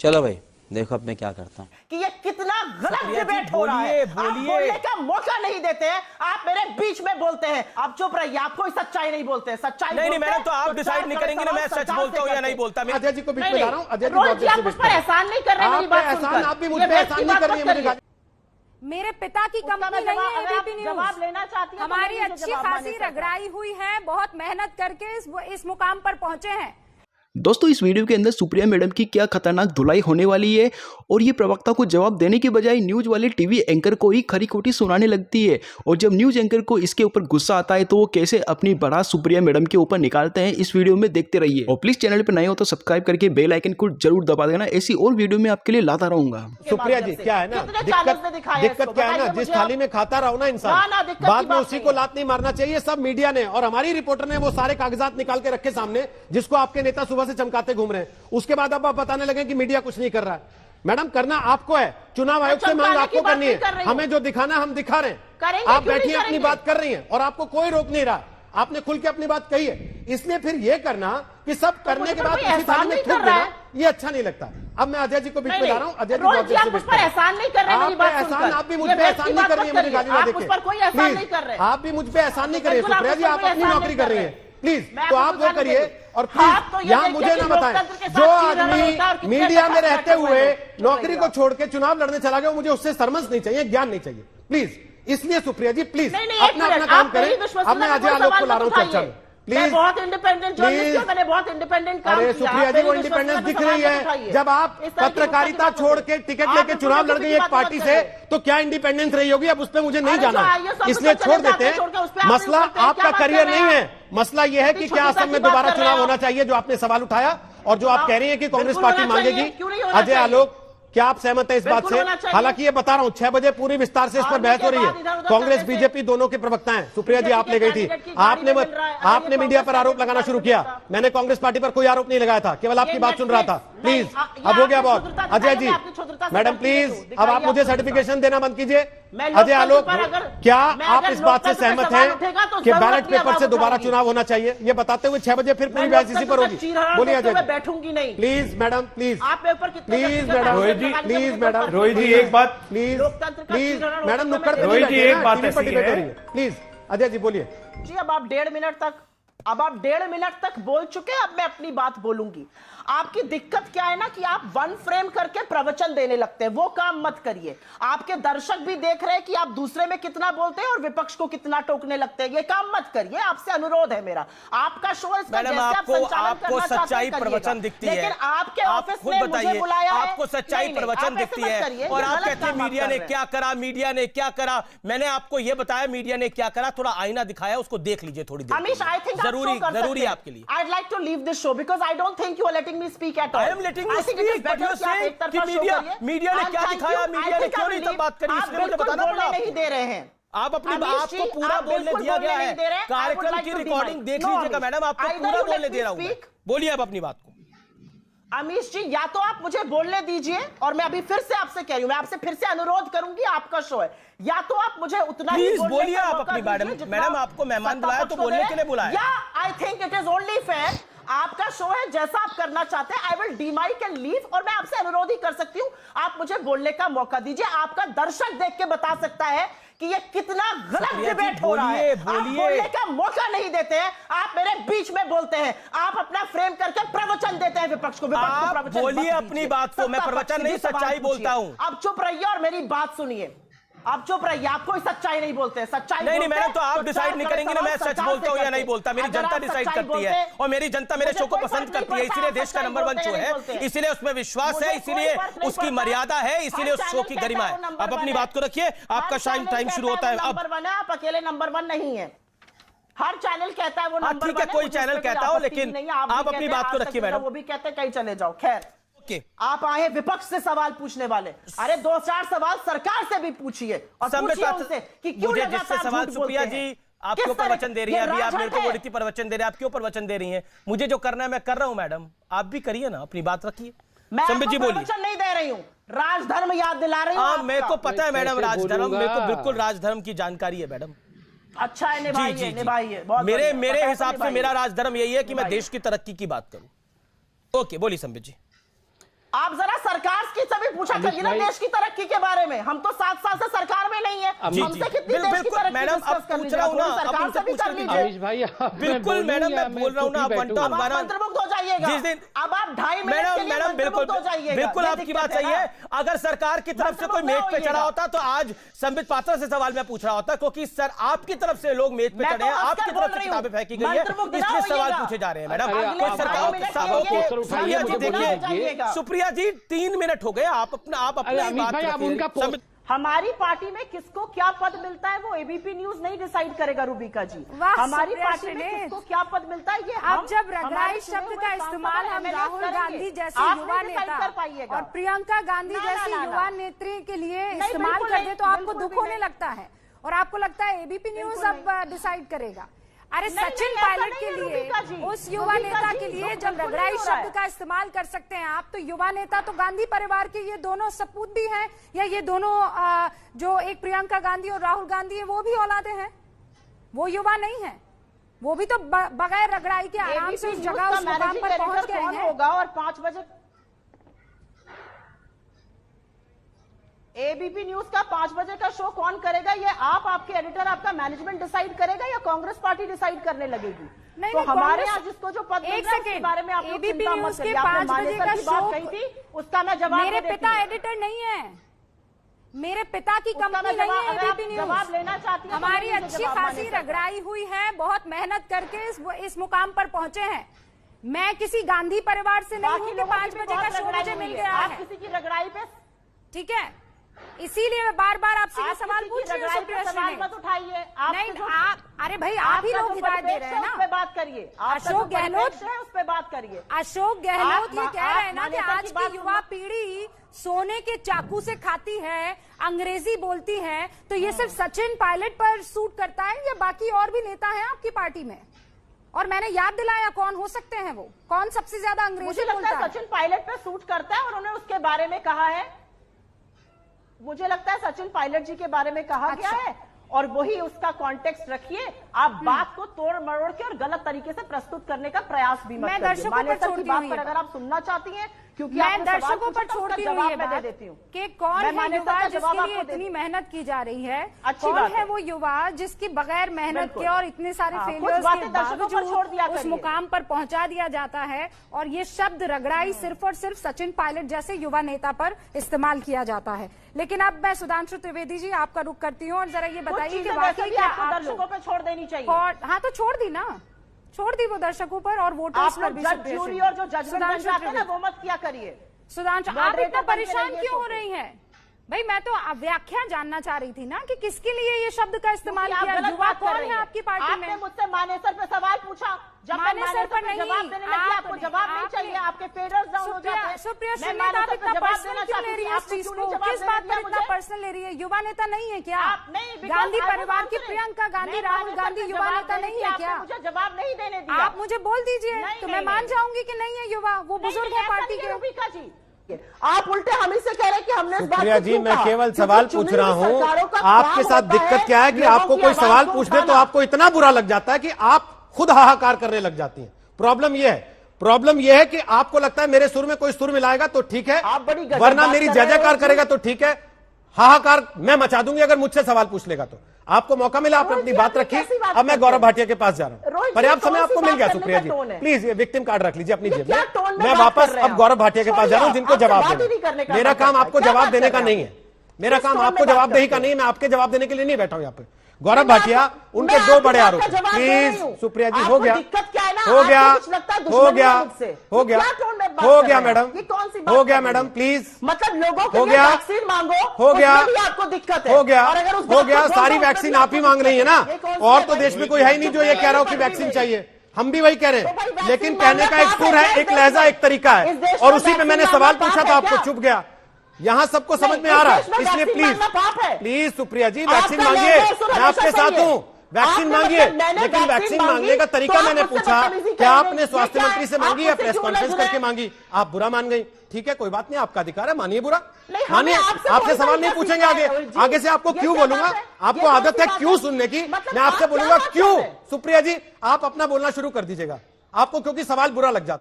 चलो भाई देखो अब मैं क्या करता हूँ कि ये कितना गलत डिबेट हो रहा है। आप बोलने का मौका नहीं देते हैं, आप मेरे बीच में बोलते हैं। आप चुप रहिए, आप कोई सच्चाई नहीं बोलते हैं। सच्चाई नहीं मैडम, तो आप डिसाइड नहीं करेंगे ना मैं सच बोलता हूँ या नहीं बोलता। मैं अजय जी को बीच में ला रहा हूं। अजय जी रोहित जी, आप मुझ पर एहसान नहीं कर रहे हैं मेरी बात सुनकर। आप भी मुझ पे एहसान नहीं कर रही है। मुझे मेरे पिता की कंपनी नहीं है एबीपी न्यूज। जवाब लेना चाहती हैं, हमारी अच्छी खासी रगड़ाई हुई है, बहुत मेहनत करके इस मुकाम पर पहुंचे हैं। दोस्तों इस वीडियो के अंदर सुप्रिया मैडम की क्या खतरनाक धुलाई होने वाली है और ये प्रवक्ता को जवाब देने की बजाय न्यूज वाले टीवी एंकर को ही खरी खोटी सुनाने लगती है। और जब न्यूज एंकर को इसके ऊपर गुस्सा आता है तो वो कैसे अपनी भड़ास सुप्रिया मैडम के ऊपर निकालते हैं, इस वीडियो में देखते रहिए। और प्लीज चैनल पर नए हो तो सब्सक्राइब करके बेल आइकन को जरूर दबा देना, ऐसी और वीडियो में आपके लिए लाता रहूंगा। सुप्रिया जी क्या है ना, दिक्कत क्या है ना, जिस थाली में खाता रहो ना इंसान, बाद में उसी को लात नहीं मारना चाहिए। सब मीडिया ने और हमारी रिपोर्टर ने वो सारे कागजात निकाल के रखे सामने जिसको आपके नेता सुबह से चमकाते घूम रहे हैं। उसके बाद अब आप बताने लगे कि मीडिया कुछ नहीं कर रहा है। मैडम करना आपको है, चुनाव आयोग से मांग आपको करनी है। हमें जो दिखाना हम दिखा रहे हैं। आप बैठिए अपनी बात कर रही हैं और आपको कोई रोक नहीं रहा। आपने खुल के अपनी बात कही है, इसलिए फिर ये करना कि सब करने के बाद उसी थाली में थूक देना, ये अच्छा नहीं लगता। अब मैं अजय जी को बीच में ला रहा हूँ। अजय जी आप मुझ पर एहसान नहीं कर रहे हैं मेरी बात सुनकर। आप भी मुझ पे एहसान नहीं कर रही है मुझे गाली ना देके। प्लीज आप भी मुझ पे एहसान नहीं कर रही है सुप्रिया जी, आप अपनी नौकरी कर रही है प्लीज, तो आप वो करिए। और प्लीज यहाँ मुझे ना बताएं, जो आदमी मीडिया में रहते हुए नौकरी को छोड़ के चुनाव लड़ने चला गया, मुझे उससे सरमस नहीं चाहिए, ज्ञान नहीं चाहिए प्लीज। इसलिए सुप्रिया जी प्लीज अपना काम करें। अब मैं अजय आलोक को ला रहा हूँ चर्चा में प्लीज। बहुत इंडिपेंडेंट जर्नलिस्ट हूं, मैंने बहुत इंडिपेंडेंट काम किया। अरे सुप्रिया जी वो इंडिपेंडेंस दिख रही है। जब आप पत्रकारिता छोड़ के टिकट लेके चुनाव लड़ गई एक पार्टी से, तो क्या इंडिपेंडेंस रही होगी? अब उस पर मुझे नहीं जाना, इसलिए छोड़ देते हैं। मसला आपका करियर नहीं है, मसला यह है कि क्या असम में दोबारा चुनाव होना चाहिए, जो आपने सवाल उठाया और जो आप कह रही है कि कांग्रेस पार्टी मांगेगी। अजय आलोक क्या आप सहमत हैं इस बात से? हालांकि ये बता रहा हूं 6 बजे पूरी विस्तार से इस पर बहस हो रही है। कांग्रेस बीजेपी दोनों के प्रवक्ता हैं। सुप्रिया जी आप ले गई थी, आपने मीडिया पर आरोप लगाना शुरू किया। मैंने कांग्रेस पार्टी पर कोई आरोप नहीं लगाया था, केवल आपकी बात सुन रहा था। प्लीज अब हो गया बहुत। अजय जी मैडम प्लीज अब आप मुझे सर्टिफिकेशन देना बंद कीजिए। अजय आलोक क्या आप इस बात से सहमत हैं कि बैलेट पेपर से दोबारा चुनाव होना चाहिए? ये बताते हुए 6 बजे फिर पूरी बहस इसी पर होगी। बोलिए अजय जी। बैठूंगी नहीं please madam, please please madam, please madam, Rohit ji एक बात प्लीज प्लीज मैडम, नुक्कड़ पे रोहित जी एक बात ऐसी है प्लीज। अजय जी बोलिए जी। अब आप 1.5 मिनट तक बोल चुके हैं, अब मैं अपनी बात बोलूंगी। आपकी दिक्कत क्या है ना कि आप वन फ्रेम करके प्रवचन देने लगते हैं, वो काम मत करिए। आपके दर्शक भी देख रहे हैं कि आप दूसरे में कितना बोलते हैं और विपक्ष को कितना टोकने लगते हैं, ये काम मत करिए। आपसे अनुरोध है मेरा, आपका शो इसका जैसे आप संचालन करना चाहते हैं प्रवचन दिखती है, लेकिन आपके ऑफिस ने मुझे बुलाया है, आपको सच्चाई प्रवचन दिखती है और आप कहते हैं मीडिया ने क्या करा, मीडिया ने क्या करा। मैंने आपको यह बताया मीडिया ने क्या करा, थोड़ा आईना दिखाया, उसको देख लीजिए थोड़ी देर। अमीश आई थिंक जरूरी है आपके लिए। I'd like to leave this show because I don't think you are letting me speak at all. I am letting you speak, but you are saying कि मीडिया ने क्या दिखाया, मीडिया ने क्यों नहीं बात करी, इसलिए मुझे बताना पड़ा। नहीं दे रहे हैं आप अपनी आपको पूरा बोलने दिया गया है। कार्यक्रम की रिकॉर्डिंग देख लीजिएगा मैडम, आपको पूरा बोलने दे रहा हूं। बोलिए आप अपनी बात को। अमीश जी या तो आप मुझे बोलने दीजिए, और मैं अभी फिर से आपसे कह रही हूं, मैं आपसे फिर से अनुरोध करूंगी, आपका शो है, या तो आप मुझे उतना ही बोलिए आप अपनी मैडम, आपको मेहमान बुलाया तो बोलने के लिए बुलाया। या I think it is only fair, आपका शो है, जैसा आप करना चाहते हैं। आई विल डीमाइक एंड लीव, और मैं आपसे अनुरोध ही कर सकती हूं, आप मुझे बोलने का मौका दीजिए। आपका दर्शक देख के बता सकता है कि ये कितना गलत डिबेट हो रहा है। आप बोलने का मौका नहीं देते हैं, आप मेरे बीच में बोलते हैं, आप अपना फ्रेम करके प्रवचन देते हैं विपक्ष को। बोलिए अपनी बात को, मैं प्रवचन नहीं सच्चाई बोलता हूं। आप चुप रहिए और मेरी बात सुनिए। आप चुप रहिए, आप कोई सच्चाई नहीं बोलते हैं। सच्चाई नहीं मैडम, तो आप डिसाइड नहीं करेंगे ना मैं सच बोलता हूं या नहीं बोलता। मेरी जनता डिसाइड करती है और मेरी जनता मेरे शो को पसंद करती है, इसीलिए देश का नंबर 1 शो है, इसीलिए उसमें विश्वास है, इसीलिए उसकी मर्यादा है, इसीलिए उस शो की गरिमा है। आप अपनी बात को रखिए, आपका टाइम शुरू होता है। नंबर 1 है, आप अकेले नंबर 1 नहीं है। हर चैनल कहता है वो नंबर 1 है। ठीक है, कोई चैनल कहता हो, लेकिन आप अपनी बात को रखिए मैडम। वो भी कहते हैं कहीं चले जाओ। खैर आप आए विपक्ष से सवाल पूछने वाले, अरे 2-4 सवाल सरकार से भी पूछिए और पूछिए उनसे कि क्यों लगातार सवाल। सुप्रिया जी आप क्यों प्रवचन दे रही हैं? अभी आप मेरे को बोली थी प्रवचन दे रहे हैं, आप क्यों प्रवचन दे रही हैं? मुझे जो करना है मैं कर रहा हूं मैडम, आप भी करिए ना, अपनी बात रखिए। मैं प्रवचन नहीं दे रही हूं, राजधर्म याद दिला रही हूं। मेरे को पता है मैडम, राजधर्म मेरे को बिल्कुल राजधर्म की जानकारी है मैडम। अच्छा है, निभाइए। मेरे हिसाब से मेरा राजधर्म यही है कि मैं देश की तरक्की की बात करूं। ओके बोलिए संबित जी। आप जरा पूछा करिए ना देश की तरक्की के बारे में। हम तो 7 साल से सरकार में नहीं है, हमसे कितनी देश की तरक्की मैडम अब पूछ रहा हूँ ना, सरकार से भी कर लीजिए। बिल्कुल मैडम, मैं बोल रहा हूँ ना, अब आप मंत्रमुग्ध हो जाइएगा जिस दिन अब आप 2.5 मिनट के लिए मंत्रमुग्ध हो जाइएगा। बिल्कुल आपकी बात सही है। अगर सरकार की तरफ से कोई मेज पे चढ़ा होता तो आज संबित पात्रा से सवाल मैं पूछ रहा होता, क्योंकि सर आपकी तरफ से लोग मेज पे चढ़े हैं, आपकी तरफ से किताबें फेंकी गई है, इसलिए सवाल पूछे जा रहे हैं। मैडम कोई सरकार देखिए, सुप्रिया जी 3 मिनट हो गए, आप अपनी बात रखिए। हमारी पार्टी में किसको क्या पद मिलता है वो एबीपी न्यूज नहीं डिसाइड करेगा रूबिका जी। हमारी पार्टी में किसको क्या पद मिलता है ये अब जब रगड़ाई शब्द का इस्तेमाल हम राहुल गांधी जैसे युवा नेता और प्रियंका गांधी जैसी युवा नेत्री के लिए इस्तेमाल कर दे तो आपको दुख होने लगता है और आपको लगता है एबीपी न्यूज अब डिसाइड करेगा। अरे सचिन पायलट के लिए, उस युवा नेता के लिए जब रगड़ाई शब्द का इस्तेमाल कर सकते हैं आप, तो युवा नेता तो गांधी परिवार के ये दोनों सपूत भी हैं, या ये दोनों जो एक प्रियंका गांधी और राहुल गांधी है वो भी औलादे हैं, वो युवा नहीं है, वो भी तो बगैर रगड़ाई के आराम से उस जगह उस मुकाम पर पहुंच गए हैं। होगा और 5 बजे एबीपी न्यूज का 5 बजे का शो कौन करेगा, ये आप, आपके एडिटर, आपका मैनेजमेंट डिसाइड करेगा या कांग्रेस पार्टी डिसाइड करने लगेगी? नहीं, तो नहीं, हमारे यहाँ जिसको जो पद मिल रहा है उसके बारे में आप एबीपी न्यूज के 5 बजे का शो कही थी, उसका मैं जवाब मेरे पिता एडिटर नहीं है, मेरे पिता की कंपनी नहीं है एबीपी न्यूज। जवाब लेना चाहती है, हमारी अच्छी खासी रगड़ाई हुई है, बहुत मेहनत करके इस मुकाम पर पहुंचे हैं। मैं किसी गांधी परिवार से नहीं हूं कि 5 बजे का शो मुझे मिल गया है। आप किसी की रगड़ाई पे, ठीक है, इसीलिए मैं बार बार आपसे ये सवाल पूछ रही हूँ। सवाल मत उठाइए। नहीं, आप, अरे भाई आप ही लोग हिदायत दे रहे हैं ना, उस पे बात करिए। अशोक गहलोत उस पे बात करिए। अशोक गहलोत ये कह रहे हैं ना कि आज की युवा पीढ़ी सोने के चाकू से खाती है, अंग्रेजी बोलती है, तो ये सिर्फ सचिन पायलट पर सूट करता है या बाकी और भी नेता हैं आपकी पार्टी में? और मैंने याद दिलाया कौन हो सकते हैं वो, कौन सबसे ज्यादा अंग्रेजी बोलता है? सचिन पायलट पे सूट करता है और उन्होंने उसके बारे में कहा है, मुझे लगता है सचिन पायलट जी के बारे में कहा गया है और वही उसका कॉन्टेक्स्ट रखिए। आप बात को तोड़ मरोड़ के और गलत तरीके से प्रस्तुत करने का प्रयास भी मत करिए। मैं दर्शकों पर छोड़ती हूँ पर अगर आप सुनना चाहती हैं, क्योंकि मैं दर्शकों पर छोड़ती हूँ ये बात देती हूँ कि कौन है युवा जिसके लिए इतनी मेहनत की जा रही है, कौन है वो युवा जिसकी बगैर मेहनत के और इतने सारे फेलियर्स के बावजूद उस मुकाम पर पहुंचा दिया जाता है, और ये शब्द रगड़ाई सिर्फ और सिर्फ सचिन पायलट जैसे युवा नेता पर इस्तेमाल किया जाता है। लेकिन अब मैं सुधांशु त्रिवेदी जी आपका रुख करती हूँ और जरा ये बताइए कि वाकई क्या आप दर्शकों पर छोड़ देनी चाहिए? हाँ तो छोड़ दी ना, छोड़ दी वो दर्शकों पर और वोटर्स पर भी। जज, ज्यूरी और जो जजमेंट जाते हैं ना वो मत किया करिए। सुधांशु, आप इतना परेशान क्यों हो रही हैं? भाई मैं तो व्याख्या जानना चाह रही थी ना कि किसके लिए ये शब्द का इस्तेमाल किया। युवा कौन है आपकी पार्टी में? आपने मुझसे मानेसर पे सवाल पूछा, जब मानेसर पर नहीं, जवाब देने लगी आपको जवाब नहीं चाहिए, आपके फेडर्स डाउन हो जाते हैं। सुप्रिया श्रीनाथ, आप इतना पर्सनल क्यों ले रही है इस चीज को? किस बात पर इतना पर्सनल ले रही है? युवा नेता नहीं है क्या? गांधी परिवार की प्रियंका गांधी, राहुल गांधी युवा नेता नहीं है क्या? मुझे जवाब नहीं देने दिया। आप मुझे बोल दीजिए तो मैं मान जाऊंगी कि नहीं है युवा, वो बुजुर्ग है पार्टी के। आप उल्टे हम ही से कह रहे हैं कि हमने इस बात सुप्रिया जी, मैं केवल सवाल पूछ रहा हूं। आपके साथ दिक्कत क्या है कि आपको कोई सवाल पूछने तो आपको इतना बुरा लग जाता है कि आप खुद हाहाकार करने लग जाती हैं। प्रॉब्लम यह है कि आपको लगता है मेरे सुर में कोई सुर मिलाएगा तो ठीक है, वरना मेरी जय जयकार करेगा तो ठीक है, हाहाकार मैं मचा दूंगी अगर मुझसे सवाल पूछ लेगा तो। आपको मौका मिला, आपने अपनी बात रखी। अब मैं गौरव भाटिया के पास जा रहा हूं। पर्याप्त समय आपको मिल गया सुप्रिया जी, प्लीज ये विक्टिम कार्ड रख लीजिए अपनी जेब में। मैं वापस अब गौरव भाटिया के पास जा रहा हूं जिनको जवाब देना। मेरा काम आपको जवाब देने का नहीं है, मेरा काम आपको जवाबदेही का नहीं है। मैं आपके जवाब देने के लिए नहीं बैठा हूं यहाँ पे। गौरव भाटिया, उनके 2 बड़े आरोप। प्लीज सुप्रिया जी, हो गया मैडम, हो गया मैडम, प्लीज। मतलब लोगों हो गया, वैक्सीन मांगो, हो गया, आपको दिक्कत है। हो गया, सारी वैक्सीन आप ही मांग रही है ना, और तो देश में कोई है ही नहीं जो ये कह रहा हो कि वैक्सीन चाहिए। हम भी वही कह रहे हैं, लेकिन कहने का एक सुर है, एक लहजा, एक तरीका है, और उसी पे मैंने सवाल पूछा था, आपको चुप गया। यहाँ सबको समझ में आ रहा है, इसलिए प्लीज सुप्रिया जी वैक्सीन मांगिए, मैं आपके साथ हूँ, वैक्सीन मांगिए। लेकिन वैक्सीन मांगने का तरीका मैंने पूछा, क्या आपने स्वास्थ्य मंत्री से मांगी या प्रेस कॉन्फ्रेंस करके मांगी? आप बुरा मान गई, ठीक है, कोई बात नहीं, आपका अधिकार है, मानिए बुरा, मानिए। आपसे सवाल नहीं पूछेंगे आगे से आपको क्यों बोलूंगा, आपको आदत है क्यों सुनने की, मैं आपसे बोलूंगा क्यों। सुप्रिया जी, आप अपना बोलना शुरू कर दीजिएगा, आपको क्योंकि सवाल बुरा लग जाता है।